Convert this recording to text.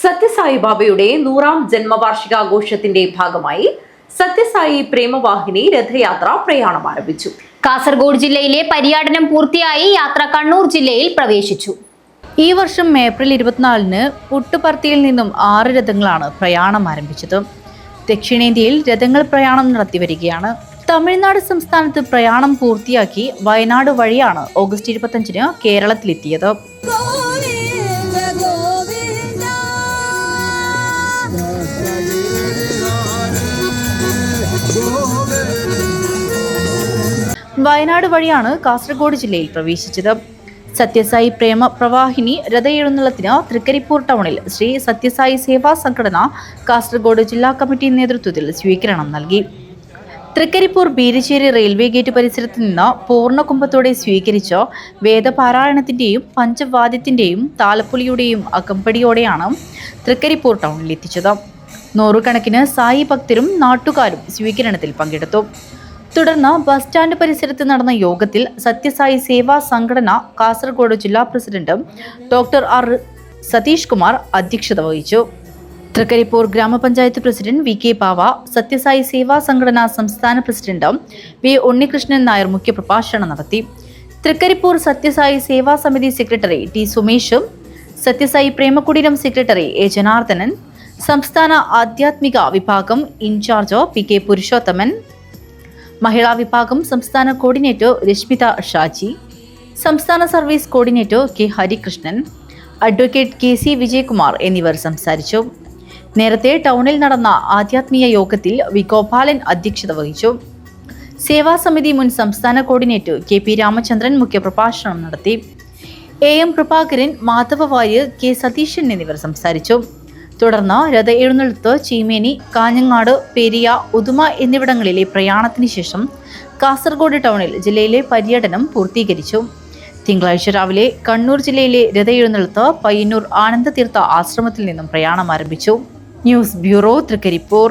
സത്യസായി ബാബയുടെ 100ാം ജന്മവാർഷികാഘോഷത്തിന്റെ ഭാഗമായി സത്യസായി പ്രേമവാഹിനി രഥയാത്ര പ്രയാണം ആരംഭിച്ചു. കാസർഗോഡ് ജില്ലയിലെ പര്യടനം പൂർത്തിയായി യാത്ര കണ്ണൂർ ജില്ലയിൽ പ്രവേശിച്ചു. ഈ വർഷം ഏപ്രിൽ 24-ന് പുട്ടുപർത്തിയിൽ നിന്നും 6 രഥങ്ങളാണ് പ്രയാണം ആരംഭിച്ചത്. ദക്ഷിണേന്ത്യയിൽ രഥങ്ങൾ പ്രയാണം നടത്തിവരികയാണ്. തമിഴ്നാട് സംസ്ഥാനത്ത് പ്രയാണം പൂർത്തിയാക്കി വയനാട് വഴിയാണ് ഓഗസ്റ്റ് 25-ന് കേരളത്തിലെത്തിയത്. വയനാട് വഴിയാണ് കാസർഗോഡ് ജില്ലയിൽ പ്രവേശിച്ചത്. സത്യസായി പ്രേമ പ്രവാഹിനി രഥയെഴുന്നള്ളത്തിന് തൃക്കരിപ്പൂർ ടൗണിൽ ശ്രീ സത്യസായി സേവാ സംഘടന കാസർഗോഡ് ജില്ലാ കമ്മിറ്റി നേതൃത്വത്തിൽ സ്വീകരണം നൽകി. തൃക്കരിപ്പൂർ ബീരശ്ശേരി റെയിൽവേ ഗേറ്റ് പരിസരത്ത് നിന്ന് പൂർണ്ണകുംഭത്തോടെ സ്വീകരിച്ച വേദപാരായണത്തിന്റെയും പഞ്ചവാദ്യത്തിന്റെയും താലപ്പൊലിയുടെയും അകമ്പടിയോടെയാണ് തൃക്കരിപ്പൂർ ടൗണിൽ എത്തിച്ചത്. നൂറുകണക്കിന് സായി ഭക്തരും നാട്ടുകാരും സ്വീകരണത്തിൽ പങ്കെടുത്തു. തുടർന്ന് ബസ് സ്റ്റാൻഡ് പരിസരത്ത് നടന്ന യോഗത്തിൽ സത്യസായി സേവാ സംഘടന കാസർഗോഡ് ജില്ലാ president doctor R Satheesh Kumar അധ്യക്ഷത വഹിച്ചു. തൃക്കരിപ്പൂർ ഗ്രാമപഞ്ചായത്ത് പ്രസിഡന്റ് വി കെ പാവ, സത്യസായി സേവാ സംഘടന സംസ്ഥാന പ്രസിഡന്റ് വി ഉണ്ണികൃഷ്ണൻ നായർ മുഖ്യപ്രഭാഷണം നടത്തി. തൃക്കരിപ്പൂർ സത്യസായി സേവാ സമിതി സെക്രട്ടറി ടി സുമേഷും, സത്യസായി പ്രേമകുടീരം സെക്രട്ടറി എ ജനാർദ്ദനൻ, സംസ്ഥാന ആധ്യാത്മിക വിഭാഗം ഇൻചാർജ് പി കെ പുരുഷോത്തമൻ, മഹിളാ വിഭാഗം സംസ്ഥാന കോർഡിനേറ്റർ രശ്മിത ഷാജി, സംസ്ഥാന service coordinator K Harikrishnan, advocate K C Vijayakumar എന്നിവർ സംസാരിച്ചു. നേരത്തെ ടൗണിൽ നടന്ന ആധ്യാത്മിക യോഗത്തിൽ വി ഗോപാലൻ അധ്യക്ഷത വഹിച്ചു. സേവാസമിതി മുൻ സംസ്ഥാന കോർഡിനേറ്റർ കെ പി രാമചന്ദ്രൻ മുഖ്യപ്രഭാഷണം നടത്തി. A M Prabhakaran, Madhava Warrier, K Satheesan എന്നിവർ സംസാരിച്ചു. തുടർന്ന് രഥ എഴുന്നള്ളത്ത് ചീമേനി, കാഞ്ഞങ്ങാട്, പെരിയ, ഉദുമ എന്നിവിടങ്ങളിലെ പ്രയാണത്തിന് ശേഷം കാസർഗോഡ് ടൗണിൽ ജില്ലയിലെ പര്യടനം പൂർത്തീകരിച്ചു. തിങ്കളാഴ്ച രാവിലെ കണ്ണൂർ ജില്ലയിലെ രഥ എഴുന്നള്ളത്ത് പയ്യന്നൂർ ആനന്ദതീർത്ഥ ആശ്രമത്തിൽ നിന്നും പ്രയാണം ആരംഭിച്ചു. News bureau, Trikaripur.